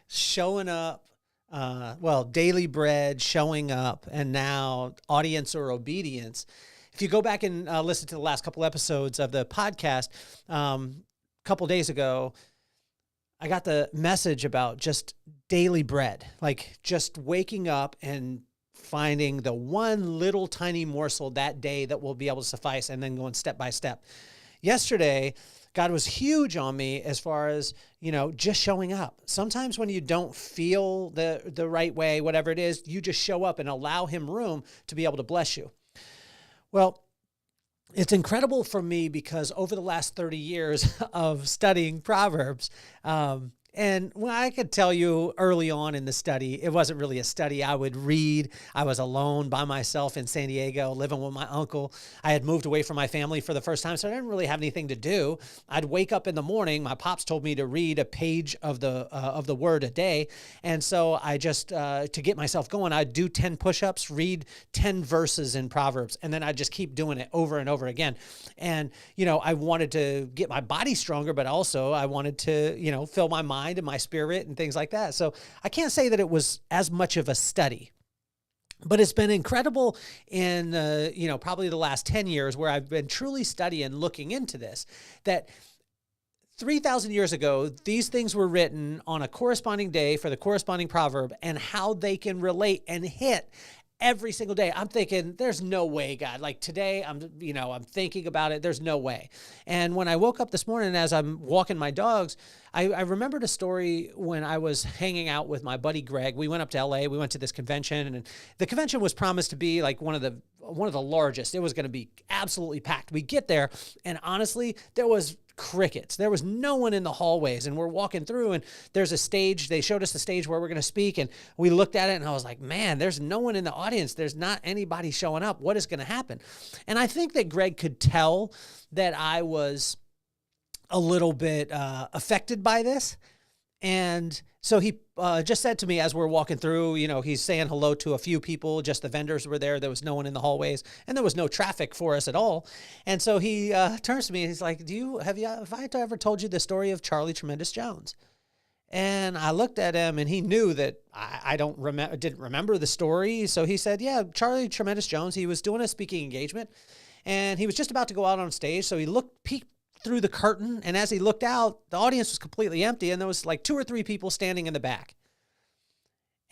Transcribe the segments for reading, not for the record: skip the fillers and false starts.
showing up, daily bread, showing up, and now audience or obedience. If you go back and listen to the last couple episodes of the podcast, a couple days ago, I got the message about just daily bread, like just waking up and finding the one little tiny morsel that day that will be able to suffice, and then going step by step. Yesterday, God was huge on me as far as, just showing up. Sometimes when you don't feel the right way, whatever it is, you just show up and allow him room to be able to bless you. Well, it's incredible for me because over the last 30 years of studying Proverbs, and I could tell you early on in the study, it wasn't really a study. I would read. I was alone by myself in San Diego, living with my uncle. I had moved away from my family for the first time, so I didn't really have anything to do. I'd wake up in the morning. My pops told me to read a page of the word a day, and so I just to get myself going, I'd do 10 push-ups, read 10 verses in Proverbs, and then I'd just keep doing it over and over again. And I wanted to get my body stronger, but also I wanted to fill my mind and my spirit and things like that. So I can't say that it was as much of a study, but it's been incredible in, probably the last 10 years where I've been truly studying, looking into this, that 3,000 years ago, these things were written on a corresponding day for the corresponding proverb, and how they can relate and hit every single day. I'm thinking, there's no way, God. Like today, I'm thinking about it. There's no way. And when I woke up this morning, as I'm walking my dogs, I remembered a story when I was hanging out with my buddy Greg. We went up to LA. We went to this convention, and the convention was promised to be like one of the largest. It was going to be absolutely packed. We get there, and honestly, there was crickets. There was no one in the hallways, and we're walking through, and there's a stage. They showed us the stage where we're going to speak, and we looked at it, and I was like, man, there's no one in the audience. There's not anybody showing up. What is going to happen? And I think that Greg could tell that I was a little bit affected by this. And so he just said to me as we're walking through, he's saying hello to a few people. Just the vendors were there. There was no one in the hallways, and there was no traffic for us at all. And so he turns to me and he's like, have I ever told you the story of Charlie Tremendous Jones? And I looked at him, and he knew that I didn't remember the story. So he said, yeah, Charlie Tremendous Jones, he was doing a speaking engagement, and he was just about to go out on stage. So he peeked through the curtain, and as he looked out, the audience was completely empty, and there was like 2 or 3 people standing in the back.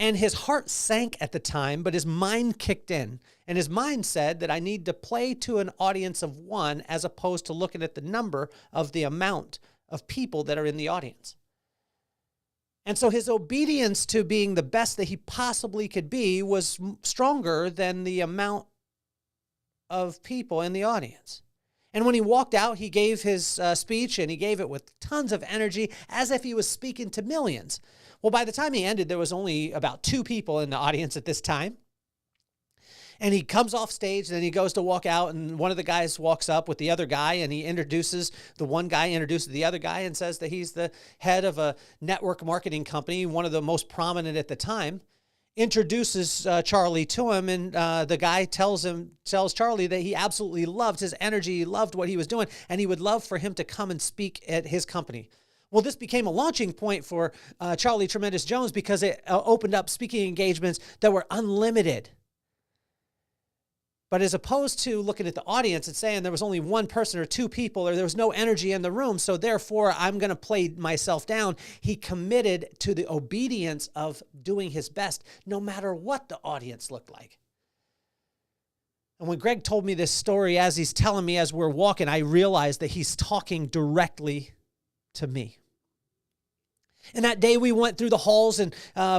And his heart sank at the time, but his mind kicked in, and his mind said that I need to play to an audience of 1 as opposed to looking at the number of the amount of people that are in the audience. And so his obedience to being the best that he possibly could be was stronger than the amount of people in the audience. And when he walked out, he gave his speech, and he gave it with tons of energy, as if he was speaking to millions. Well, by the time he ended, there was only about 2 people in the audience at this time. And he comes off stage, then he goes to walk out, and one of the guys walks up with the other guy, and one guy introduces the other guy and says that he's the head of a network marketing company, one of the most prominent at the time. Introduces Charlie to him, and the guy tells Charlie that he absolutely loved his energy, loved what he was doing, and he would love for him to come and speak at his company. Well, this became a launching point for Charlie Tremendous Jones because it opened up speaking engagements that were unlimited. But as opposed to looking at the audience and saying there was only 1 person or 2 people, or there was no energy in the room, so therefore I'm going to play myself down, he committed to the obedience of doing his best, no matter what the audience looked like. And when Greg told me this story, as he's telling me as we're walking, I realized that he's talking directly to me. And that day we went through the halls, and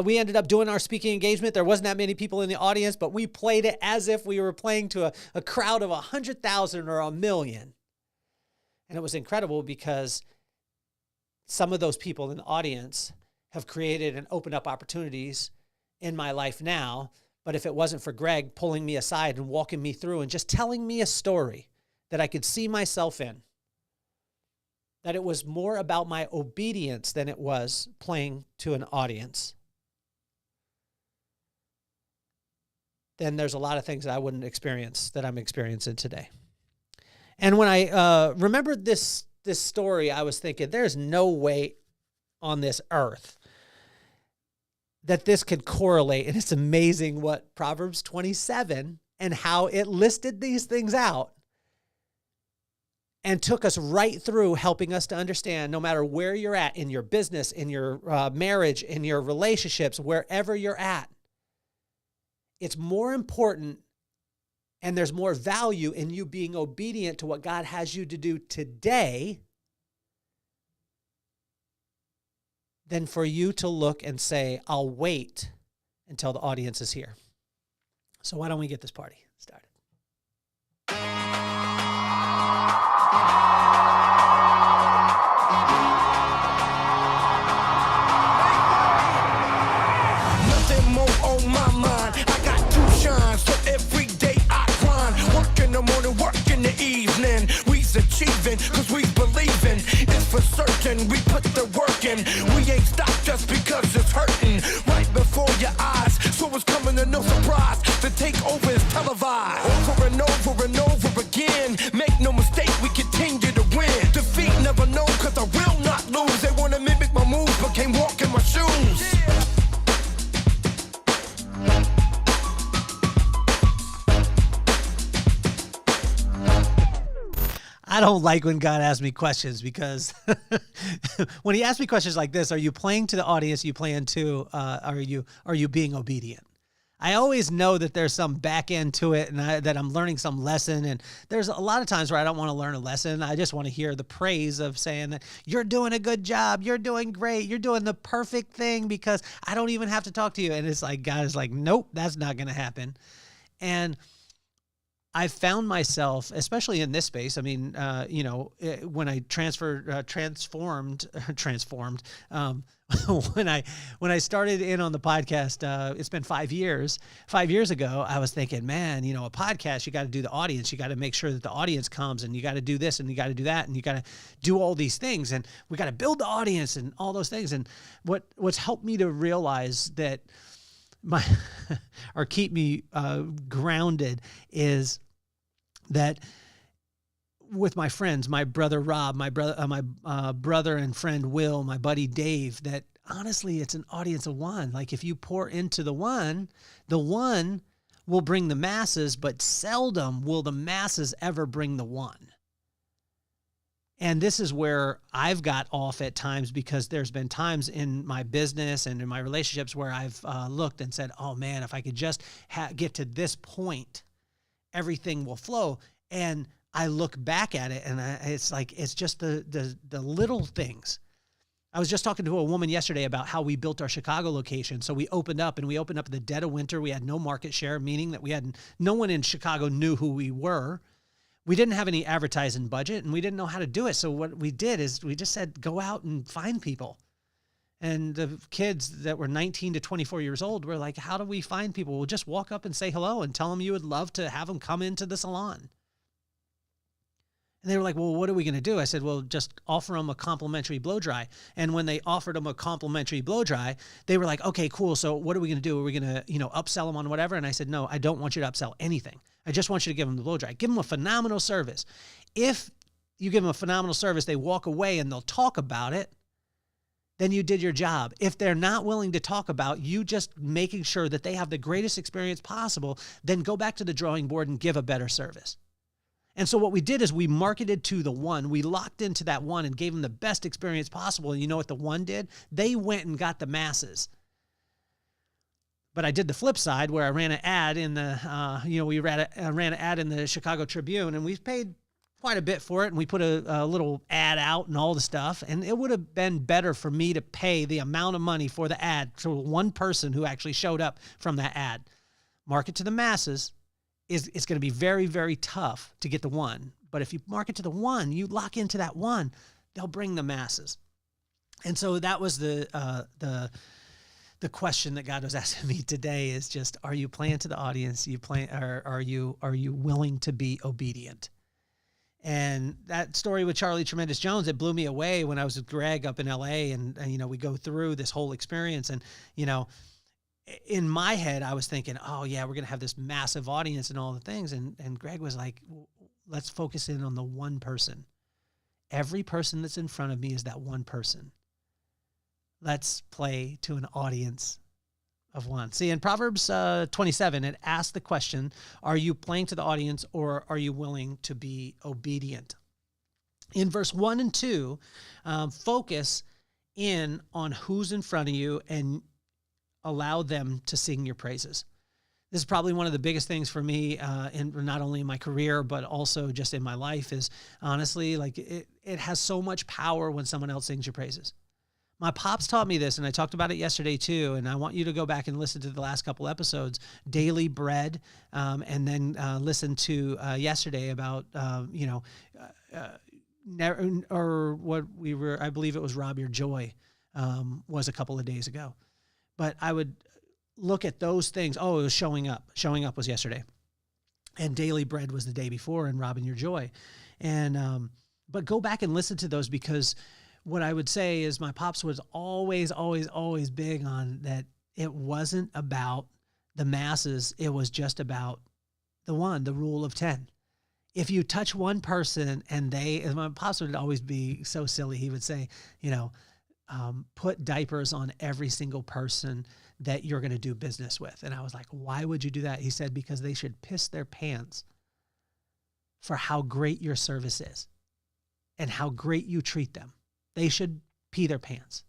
we ended up doing our speaking engagement. There wasn't that many people in the audience, but we played it as if we were playing to a crowd of 100,000 or 1,000,000. And it was incredible because some of those people in the audience have created and opened up opportunities in my life now. But if it wasn't for Greg pulling me aside and walking me through and just telling me a story that I could see myself in, that it was more about my obedience than it was playing to an audience, then there's a lot of things that I wouldn't experience that I'm experiencing today. And when I remembered this story, I was thinking, there's no way on this earth that this could correlate. And it's amazing what Proverbs 27 and how it listed these things out and took us right through, helping us to understand no matter where you're at in your business, in your marriage, in your relationships, wherever you're at, it's more important and there's more value in you being obedient to what God has you to do today than for you to look and say, I'll wait until the audience is here. So why don't we get this party started? Nothing more on my mind. I got two shines, so every day I grind. Work in the morning, work in the evening. We's achieving, cause we believing. It's for certain, we put the work in. We ain't stopped just because it's hurting. Right before your eyes, so it's coming to no surprise. The takeover is televised. Over and over and over again. Make no mistake, we continue to win. Defeat never known, cause I will not lose. They wanna mimic my moves, but can't walk in my shoes. I don't like when God asks me questions because when he asks me questions like this, are you playing to the audience? Are you playing to, are you being obedient? I always know that there's some back end to it and that I'm learning some lesson. And there's a lot of times where I don't want to learn a lesson. I just want to hear the praise of saying that you're doing a good job. You're doing great. You're doing the perfect thing because I don't even have to talk to you. And it's like, God is like, nope, that's not going to happen. And I found myself, especially in this space. I mean, when I transformed, when I started in on the podcast, it's been 5 years. 5 years ago, I was thinking, man, a podcast, you got to do the audience. You got to make sure that the audience comes, and you got to do this, and you got to do that, and you got to do all these things, and we got to build the audience and all those things. And what's helped me to realize that or keep me grounded is that with my friends, my brother Rob, my brother and friend Will, my buddy Dave, that honestly, it's an audience of one. Like if you pour into the one will bring the masses, but seldom will the masses ever bring the one. And this is where I've got off at times because there's been times in my business and in my relationships where I've looked and said, oh man, if I could just get to this point, everything will flow. And I look back at it and it's like, it's just the little things. I was just talking to a woman yesterday about how we built our Chicago location. So we opened up in the dead of winter. We had no market share, meaning that no one in Chicago knew who we were. We didn't have any advertising budget and we didn't know how to do it. So what we did is we just said, go out and find people. And the kids that were 19 to 24 years old were like, how do we find people? We'll just walk up and say hello and tell them you would love to have them come into the salon. And they were like, well, what are we going to do? I said, well, just offer them a complimentary blow dry. And when they offered them a complimentary blow dry, they were like, okay, cool. So what are we going to do? Are we going to, upsell them on whatever? And I said, no, I don't want you to upsell anything. I just want you to give them the blow dry. Give them a phenomenal service. If you give them a phenomenal service, they walk away and they'll talk about it, then you did your job. If they're not willing to talk about you just making sure that they have the greatest experience possible, then go back to the drawing board and give a better service. And so what we did is we marketed to the one. We locked into that one and gave them the best experience possible. And you know what the one did? They went and got the masses. But I did the flip side where I ran an ad in the, we ran an ad in the Chicago Tribune, and we paid quite a bit for it. And we put a little ad out and all the stuff. And it would have been better for me to pay the amount of money for the ad to one person who actually showed up from that ad. Market to the masses. It's going to be very, very tough to get the one. But if you market to the one, you lock into that one, they'll bring the masses. And so that was the question that God was asking me today is just, are you playing to the audience? Are you willing to be obedient? And that story with Charlie Tremendous Jones, it blew me away when I was with Greg up in LA and we go through this whole experience and, in my head, I was thinking, oh yeah, we're going to have this massive audience and all the things. And Greg was like, let's focus in on the one person. Every person that's in front of me is that one person. Let's play to an audience of one. See, in Proverbs 27, it asks the question, are you playing to the audience or are you willing to be obedient? In verse 1 and 2, focus in on who's in front of you and allow them to sing your praises. This is probably one of the biggest things for me, in not only in my career, but also just in my life is honestly, like it has so much power when someone else sings your praises. My pops taught me this, and I talked about it yesterday too, and I want you to go back and listen to the last couple episodes, Daily Bread, and then listen to yesterday about, or what we were, I believe it was Rob Your Joy, was a couple of days ago. But I would look at those things. Oh, it was Showing Up. Showing Up was yesterday. And Daily Bread was the day before, and Robbing Your Joy. And, but go back and listen to those, because what I would say is my pops was always, always, always big on that. It wasn't about the masses. It was just about the rule of 10. If you touch one person and my pops would always be so silly. He would say, put diapers on every single person that you're going to do business with. And I was like, why would you do that? He said, because they should piss their pants for how great your service is and how great you treat them. They should pee their pants.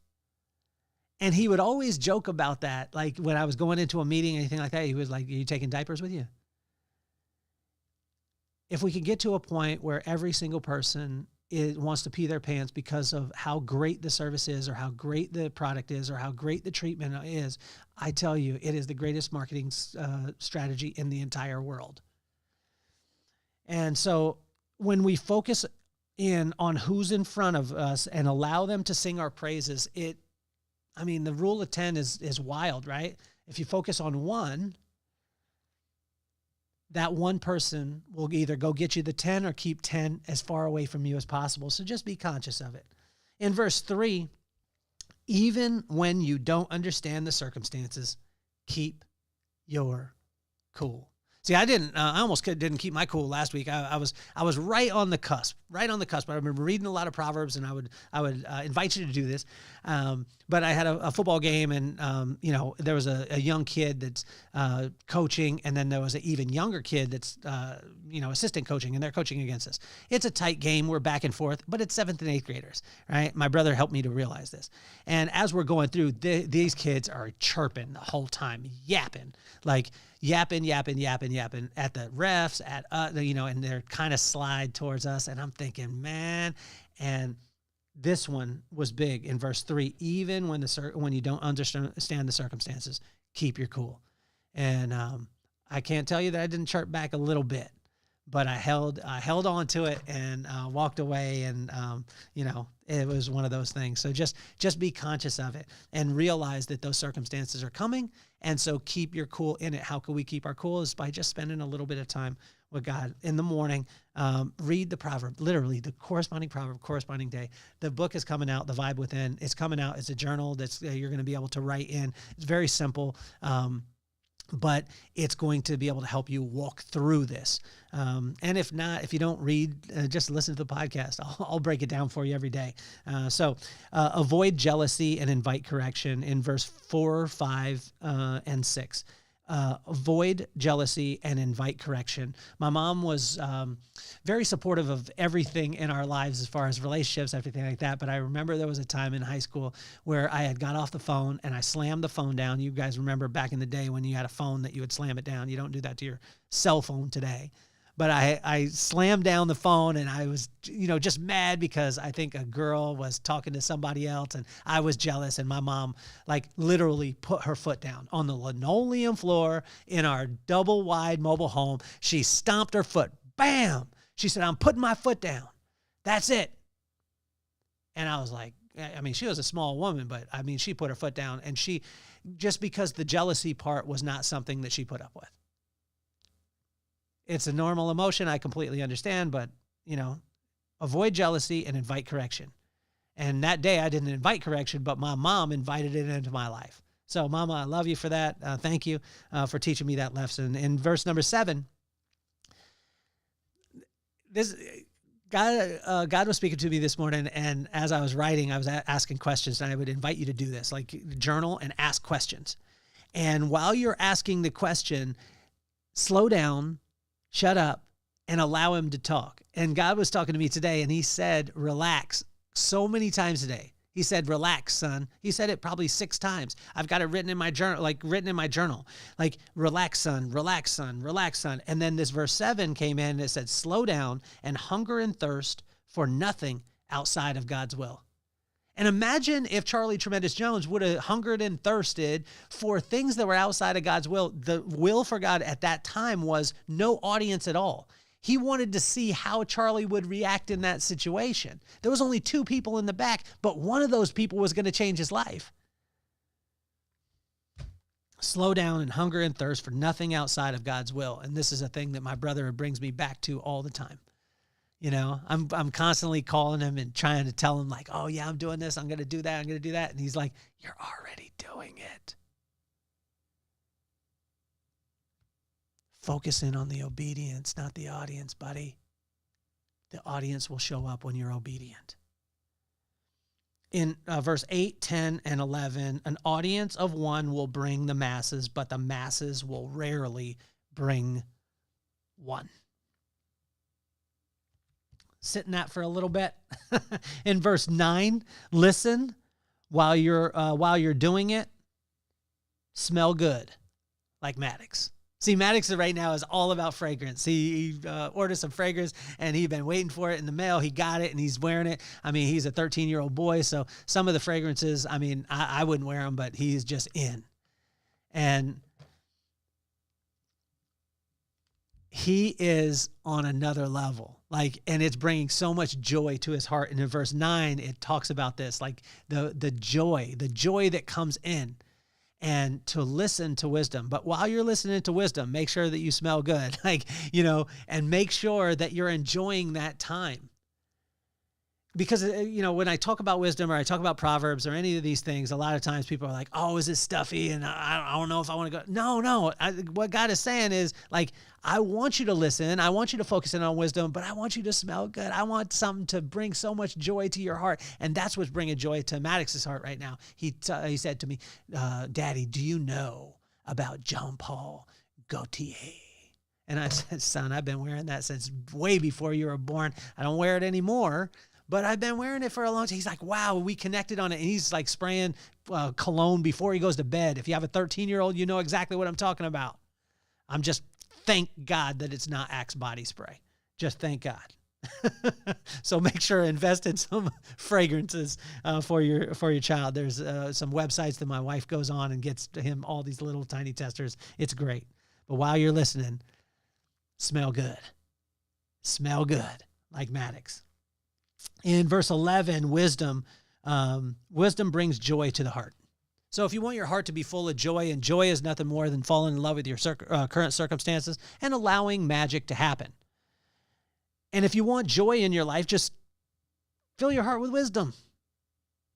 And he would always joke about that. Like when I was going into a meeting, anything like that, he was like, are you taking diapers with you? If we could get to a point where every single person wants to pee their pants because of how great the service is or how great the product is or how great the treatment is, I tell you, it is the greatest marketing strategy in the entire world. And so when we focus in on who's in front of us and allow them to sing our praises, the rule of 10 is wild, right? If you focus on one, that one person will either go get you the 10 or keep 10 as far away from you as possible. So just be conscious of it. In verse 3, even when you don't understand the circumstances, keep your cool. See, I almost didn't keep my cool last week. I was right on the cusp. I remember reading a lot of Proverbs, and I would invite you to do this. But I had a football game, and there was a young kid that's coaching, and then there was an even younger kid that's assistant coaching, and they're coaching against us. It's a tight game. We're back and forth, but it's 7th and 8th graders, right? My brother helped me to realize this. And as we're going through, these kids are chirping the whole time, yapping at the refs, and they're kind of slide towards us. And I'm thinking, man, and this one was big in verse 3, even when you don't understand the circumstances, keep your cool. And I can't tell you that I didn't chirp back a little bit, but I held on to it and walked away. And, it was one of those things. So just be conscious of it and realize that those circumstances are coming. And so keep your cool in it. How can we keep our cool? Is by just spending a little bit of time with God in the morning. Read the proverb, literally the corresponding proverb, corresponding day. The book is coming out, The Vibe Within. It's coming out. It's a journal that's you're going to be able to write in. It's very simple. But it's going to be able to help you walk through this. And if not, if you don't read, just listen to the podcast. I'll break it down for you every day. So avoid jealousy and invite correction in verse 4, 5, and 6. Avoid jealousy and invite correction. My mom was very supportive of everything in our lives as far as relationships, everything like that. But I remember there was a time in high school where I had got off the phone and I slammed the phone down. You guys remember back in the day when you had a phone that you would slam it down. You don't do that to your cell phone today. But I slammed down the phone and I was, just mad because I think a girl was talking to somebody else and I was jealous, and my mom literally put her foot down on the linoleum floor in our double wide mobile home. She stomped her foot. Bam! She said, I'm putting my foot down. That's it. And I was like, she was a small woman, but she put her foot down, and just because the jealousy part was not something that she put up with. It's a normal emotion. I completely understand, but, avoid jealousy and invite correction. And that day I didn't invite correction, but my mom invited it into my life. So Mama, I love you for that. Thank you for teaching me that lesson. In verse number 7, God was speaking to me this morning, and as I was writing, I was asking questions, and I would invite you to do this, journal and ask questions. And while you're asking the question, slow down, shut up, and allow him to talk. And God was talking to me today, and he said, relax, so many times today. He said, relax, son. He said it probably 6 times. I've got it written in my journal, like, relax, son, relax, son, relax, son. And then this verse 7 came in and it said, slow down and hunger and thirst for nothing outside of God's will. And imagine if Charlie Tremendous Jones would have hungered and thirsted for things that were outside of God's will. The will for God at that time was no audience at all. He wanted to see how Charlie would react in that situation. There was only 2 people in the back, but one of those people was going to change his life. Slow down and hunger and thirst for nothing outside of God's will. And this is a thing that my brother brings me back to all the time. You know, I'm constantly calling him and trying to tell him like, oh yeah, I'm doing this. I'm going to do that. I'm going to do that. And he's like, you're already doing it. Focus in on the obedience, not the audience, buddy. The audience will show up when you're obedient. In verse 8, 10, and 11, an audience of one will bring the masses, but the masses will rarely bring one. Sit in that for a little bit. In verse 9, listen while you're doing it. Smell good, like Maddox. See, Maddox right now is all about fragrance. He ordered some fragrance, and he'd been waiting for it in the mail. He got it, and he's wearing it. I mean, he's a 13-year-old boy, so some of the fragrances, I mean, I wouldn't wear them, but he's just in. And he is on another level, and it's bringing so much joy to his heart. And in verse 9, it talks about this, like the joy that comes in. And to listen to wisdom. But while you're listening to wisdom, make sure that you smell good, and make sure that you're enjoying that time. Because, when I talk about wisdom or I talk about Proverbs or any of these things, a lot of times people are like, oh, is this stuffy? And I don't know if I want to go. No. What God is saying is, I want you to listen. I want you to focus in on wisdom, but I want you to smell good. I want something to bring so much joy to your heart. And that's what's bringing joy to Maddox's heart right now. He said to me, Daddy, do you know about John Paul Gaultier? And I said, son, I've been wearing that since way before you were born. I don't wear it anymore, but I've been wearing it for a long time. He's like, wow, we connected on it. And he's like spraying cologne before he goes to bed. If you have a 13-year-old, you know exactly what I'm talking about. Thank God that it's not Axe body spray. Just thank God. So make sure to invest in some fragrances for your child. There's some websites that my wife goes on and gets him all these little tiny testers. It's great. But while you're listening, smell good. Smell good, like Maddox. In verse 11, wisdom brings joy to the heart. So if you want your heart to be full of joy, and joy is nothing more than falling in love with your current circumstances and allowing magic to happen. And if you want joy in your life, just fill your heart with wisdom.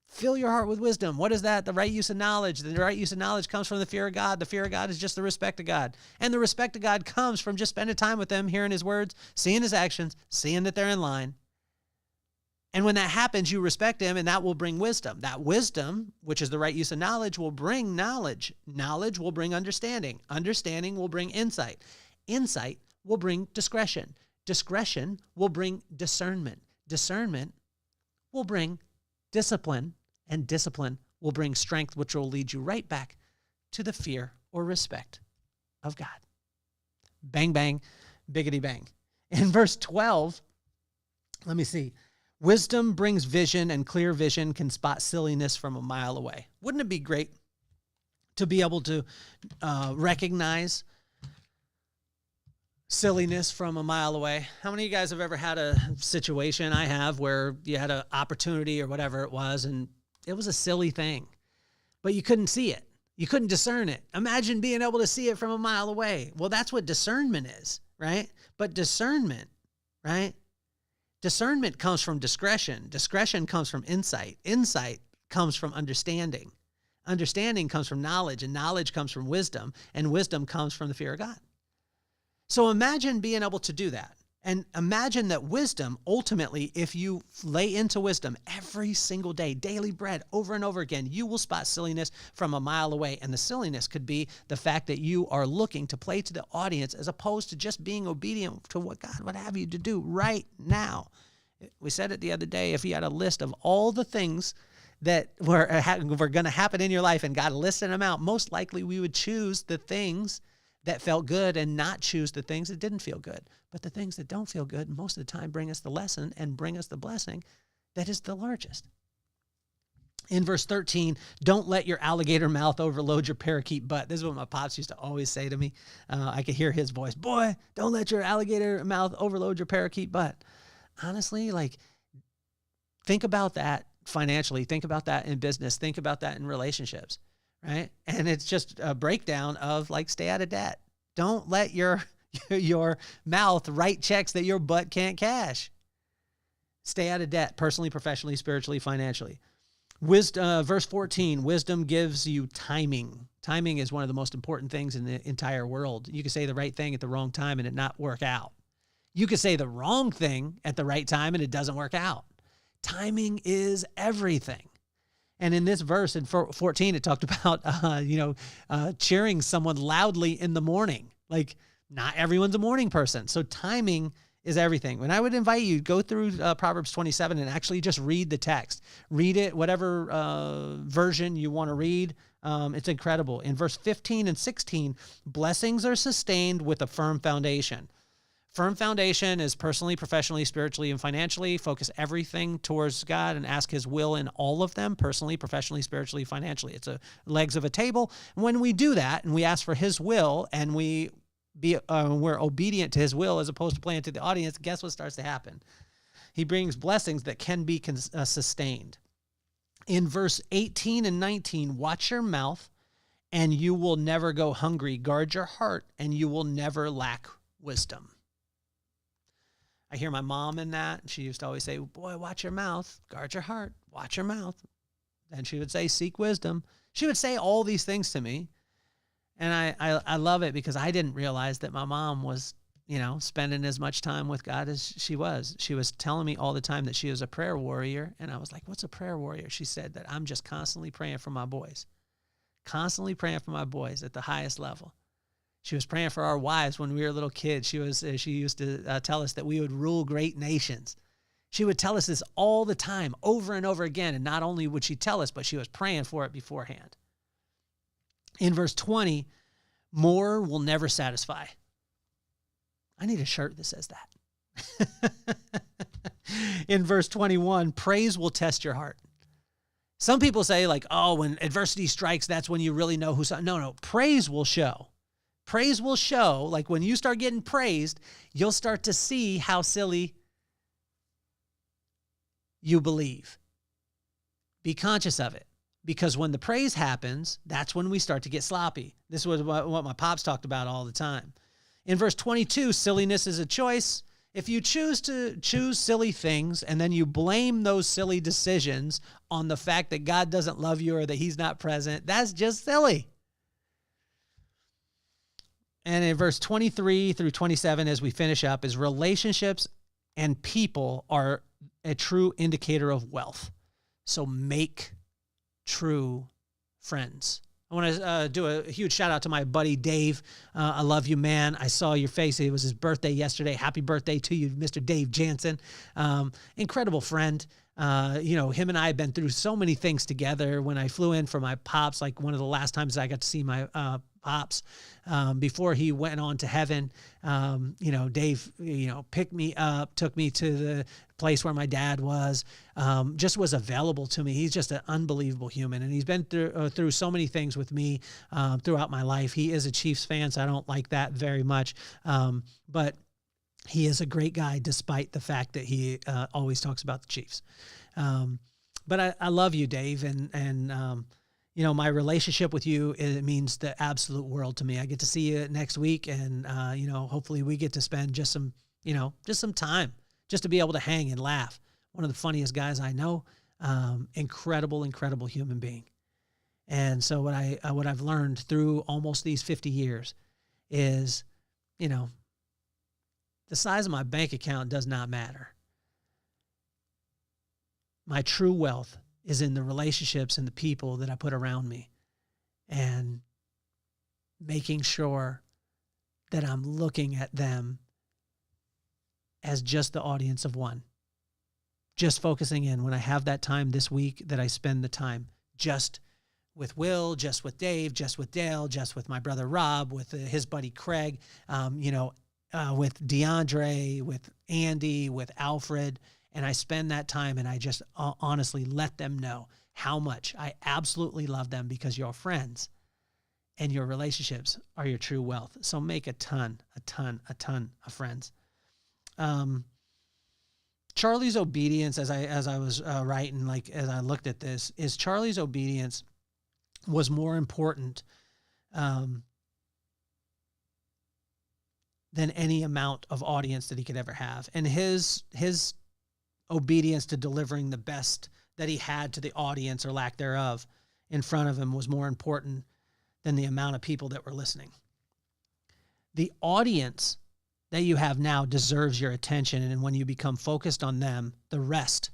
Fill your heart with wisdom. What is that? The right use of knowledge. The right use of knowledge comes from the fear of God. The fear of God is just the respect of God. And the respect of God comes from just spending time with him, hearing his words, seeing his actions, seeing that they're in line. And when that happens, you respect him, and that will bring wisdom. That wisdom, which is the right use of knowledge, will bring knowledge. Knowledge will bring understanding. Understanding will bring insight. Insight will bring discretion. Discretion will bring discernment. Discernment will bring discipline, and discipline will bring strength, which will lead you right back to the fear or respect of God. Bang, bang, biggity bang. In verse 12, let me see. Wisdom brings vision, and clear vision can spot silliness from a mile away. Wouldn't it be great to be able to recognize silliness from a mile away? How many of you guys have ever had a situation? I have, where you had an opportunity or whatever it was, and it was a silly thing, but you couldn't see it. You couldn't discern it. Imagine being able to see it from a mile away. Well, that's what discernment is, right? But discernment, right? Discernment comes from discretion. Discretion comes from insight. Insight comes from understanding. Understanding comes from knowledge, and knowledge comes from wisdom, and wisdom comes from the fear of God. So imagine being able to do that. And imagine that wisdom, ultimately, if you lay into wisdom every single day, daily bread, over and over again, you will spot silliness from a mile away. And the silliness could be the fact that you are looking to play to the audience as opposed to just being obedient to what God would have you to do right now. We said it the other day, if you had a list of all the things that were going to happen in your life and God listed them out, most likely we would choose the things that felt good and not choose the things that didn't feel good. But the things that don't feel good most of the time bring us the lesson and bring us the blessing that is the largest. In verse 13, don't let your alligator mouth overload your parakeet butt. This is what my pops used to always say to me. I could hear his voice, boy, don't let your alligator mouth overload your parakeet butt. Honestly, like, think about that financially. Think about that in business. Think about that in relationships. Right? And it's just a breakdown of, like, stay out of debt. Don't let your mouth write checks that your butt can't cash. Stay out of debt, personally, professionally, spiritually, financially. Verse 14, wisdom gives you timing. Timing is one of the most important things in the entire world. You can say the right thing at the wrong time and it not work out. You could say the wrong thing at the right time and it doesn't work out. Timing is everything. And in this verse, in 14, it talked about, cheering someone loudly in the morning. Like, not everyone's a morning person. So timing is everything. When I would invite you, go through Proverbs 27 and actually just read the text. Read it, whatever version you want to read. It's incredible. In verse 15 and 16, blessings are sustained with a firm foundation. Firm foundation is personally, professionally, spiritually, and financially. Focus everything towards God and ask his will in all of them, personally, professionally, spiritually, financially. It's legs of a table. And when we do that and we ask for his will and we're obedient to his will as opposed to playing to the audience, guess what starts to happen? He brings blessings that can be sustained. In verse 18 and 19, watch your mouth and you will never go hungry. Guard your heart and you will never lack wisdom. I hear my mom in that. She used to always say, boy, watch your mouth, guard your heart, watch your mouth. And she would say, seek wisdom. She would say all these things to me. And I love it because I didn't realize that my mom was, spending as much time with God as she was. She was telling me all the time that she was a prayer warrior. And I was like, what's a prayer warrior? She said that I'm just constantly praying for my boys. Constantly praying for my boys at the highest level. She was praying for our wives when we were little kids. She used to tell us that we would rule great nations. She would tell us this all the time, over and over again. And not only would she tell us, but she was praying for it beforehand. In verse 20, more will never satisfy. I need a shirt that says that. In verse 21, praise will test your heart. Some people say, like, oh, when adversity strikes, that's when you really know who's... No, praise will show. Praise will show, like when you start getting praised, you'll start to see how silly you believe. Be conscious of it. Because when the praise happens, that's when we start to get sloppy. This was what my pops talked about all the time. In verse 22, silliness is a choice. If you choose to choose silly things and then you blame those silly decisions on the fact that God doesn't love you or that he's not present, that's just silly. And in verse 23 through 27, as we finish up, is relationships and people are a true indicator of wealth. So make true friends. I want to do a huge shout out to my buddy, Dave. I love you, man. I saw your face. It was his birthday yesterday. Happy birthday to you, Mr. Dave Jansen. Incredible friend. Him and I have been through so many things together. When I flew in for my pops, like one of the last times I got to see my pops before he went on to heaven, Dave, picked me up, took me to the place where my dad was, just was available to me. He's just an unbelievable human. And he's been through so many things with me throughout my life. He is a Chiefs fan, so I don't like that very much. But he is a great guy, despite the fact that he always talks about the Chiefs. But I love you, Dave. And my relationship with you, it means the absolute world to me. I get to see you next week. And, hopefully we get to spend just some time just to be able to hang and laugh. One of the funniest guys I know, incredible human being. And so what I've learned through almost these 50 years is, The size of my bank account does not matter. My true wealth is in the relationships and the people that I put around me, and making sure that I'm looking at them as just the audience of one. Just focusing in when I have that time this week, that I spend the time just with Will, just with Dave, just with Dale, just with my brother Rob, with his buddy Craig, with DeAndre, with Andy, with Alfred. And I spend that time and I just honestly let them know how much I absolutely love them, because your friends and your relationships are your true wealth. So make a ton of friends. Charlie's obedience, as I was writing, like as I looked at this, is Charlie's obedience was more important than any amount of audience that he could ever have. And his obedience to delivering the best that he had to the audience, or lack thereof, in front of him was more important than the amount of people that were listening. The audience that you have now deserves your attention, and when you become focused on them, the rest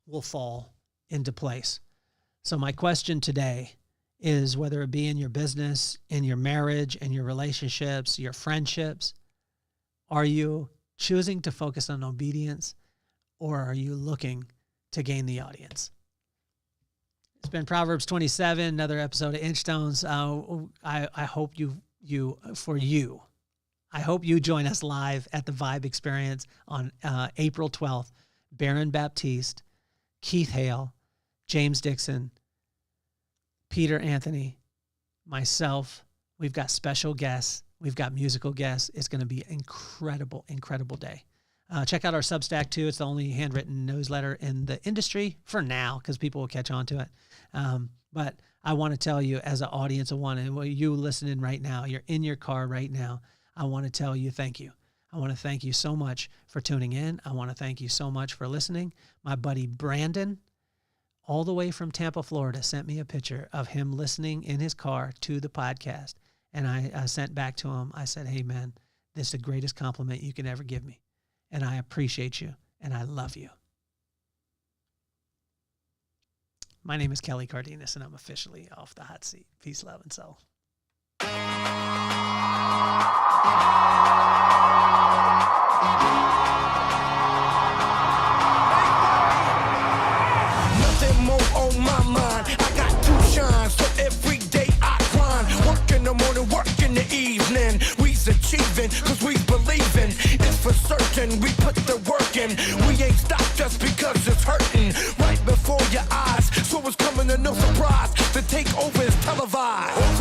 will fall into place. So my question today is, whether it be in your business, in your marriage, in your relationships, your friendships, are you choosing to focus on obedience, or are you looking to gain the audience? It's been Proverbs 27, another episode of Inchstones. I hope I hope you join us live at the Vibe Experience on April 12th. Baron Baptiste, Keith Hale, James Dixon, Peter Anthony, myself. We've got special guests. We've got musical guests. It's going to be an incredible, incredible day. Check out our Substack too. It's the only handwritten newsletter in the industry for now, because people will catch on to it. But I want to tell you, as an audience of one, and you listening right now, you're in your car right now, I want to tell you thank you. I want to thank you so much for tuning in. I want to thank you so much for listening. My buddy Brandon, all the way from Tampa, Florida, sent me a picture of him listening in his car to the podcast. And I sent back to him, I said, hey man, this is the greatest compliment you can ever give me. And I appreciate you, and I love you. My name is Kelly Cardenas, and I'm officially off the hot seat. Peace, love, and soul. Nothing more on my mind. I got two shines, so every day I grind. Work in the morning, work in the evening. We's achieving, cause we believing. It's for certain, we put the work in. We ain't stopped just because it's hurting. Right before your eyes, so it's coming to no surprise. The takeover is televised.